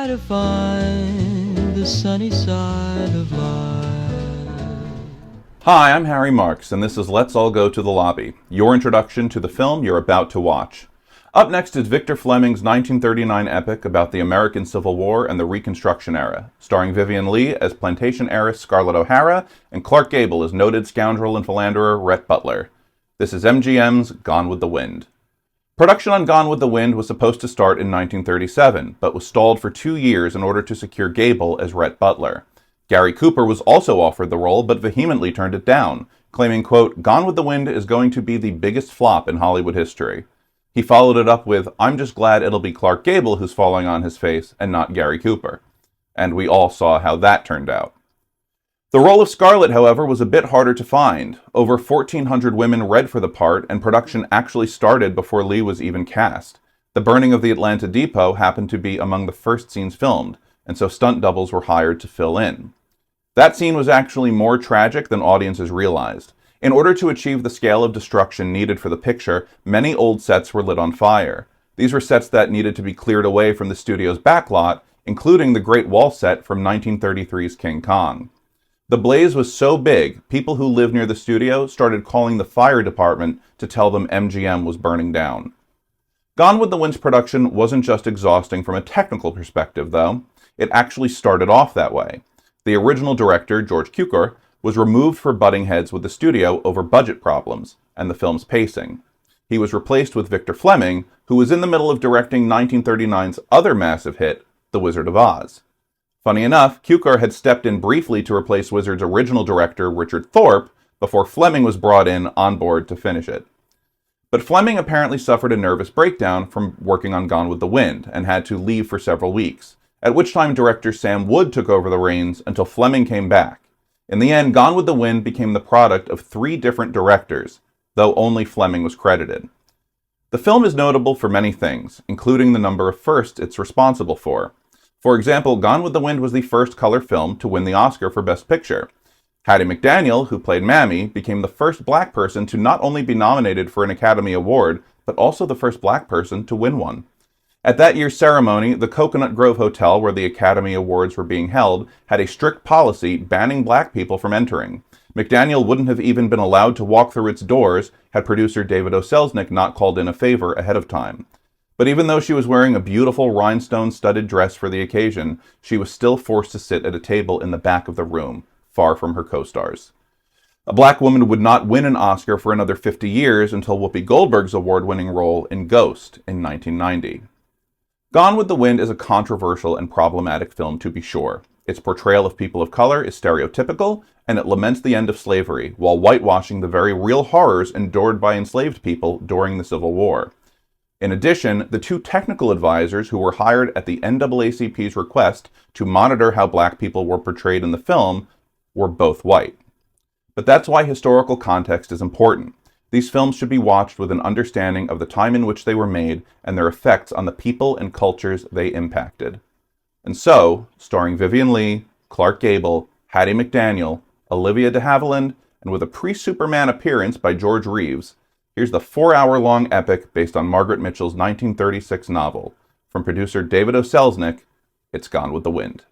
try to find the sunny side of life. Hi, I'm Harry Marks, and this is Let's All Go to the Lobby, your introduction to the film you're about to watch. Up next is Victor Fleming's 1939 epic about the American Civil War and the Reconstruction era, starring Vivien Leigh as plantation heiress Scarlett O'Hara and Clark Gable as noted scoundrel and philanderer Rhett Butler. This is MGM's Gone with the Wind. Production on Gone with the Wind was supposed to start in 1937, but was stalled for 2 years in order to secure Gable as Rhett Butler. Gary Cooper was also offered the role, but vehemently turned it down, claiming, quote, "Gone with the Wind is going to be the biggest flop in Hollywood history." He followed it up with, "I'm just glad it'll be Clark Gable who's falling on his face and not Gary Cooper." And we all saw how that turned out. The role of Scarlett, however, was a bit harder to find. Over 1,400 women read for the part, and production actually started before Leigh was even cast. The burning of the Atlanta Depot happened to be among the first scenes filmed, and so stunt doubles were hired to fill in. That scene was actually more tragic than audiences realized. In order to achieve the scale of destruction needed for the picture, many old sets were lit on fire. These were sets that needed to be cleared away from the studio's backlot, including the Great Wall set from 1933's King Kong. The blaze was so big, people who lived near the studio started calling the fire department to tell them MGM was burning down. Gone with the Wind's production wasn't just exhausting from a technical perspective, though. It actually started off that way. The original director, George Cukor, was removed for butting heads with the studio over budget problems and the film's pacing. He was replaced with Victor Fleming, who was in the middle of directing 1939's other massive hit, The Wizard of Oz. Funny enough, Cukor had stepped in briefly to replace Wizard's original director, Richard Thorpe, before Fleming was brought in on board to finish it. But Fleming apparently suffered a nervous breakdown from working on Gone with the Wind and had to leave for several weeks, at which time director Sam Wood took over the reins until Fleming came back. In the end, Gone with the Wind became the product of 3 different directors, though only Fleming was credited. The film is notable for many things, including the number of firsts it's responsible for. For example, Gone with the Wind was the first color film to win the Oscar for Best Picture. Hattie McDaniel, who played Mammy, became the first black person to not only be nominated for an Academy Award, but also the first black person to win one. At that year's ceremony, the Coconut Grove Hotel, where the Academy Awards were being held, had a strict policy banning black people from entering. McDaniel wouldn't have even been allowed to walk through its doors had producer David O. Selznick not called in a favor ahead of time. But even though she was wearing a beautiful rhinestone-studded dress for the occasion, she was still forced to sit at a table in the back of the room, far from her co-stars. A black woman would not win an Oscar for another 50 years until Whoopi Goldberg's award-winning role in Ghost in 1990. Gone with the Wind is a controversial and problematic film, to be sure. Its portrayal of people of color is stereotypical, and it laments the end of slavery, while whitewashing the very real horrors endured by enslaved people during the Civil War. In addition, the 2 technical advisors who were hired at the NAACP's request to monitor how black people were portrayed in the film were both white. But that's why historical context is important. These films should be watched with an understanding of the time in which they were made and their effects on the people and cultures they impacted. And so, starring Vivien Leigh, Clark Gable, Hattie McDaniel, Olivia de Havilland, and with a pre-Superman appearance by George Reeves, here's the 4-hour-long epic based on Margaret Mitchell's 1936 novel. From producer David O. Selznick, it's Gone with the Wind.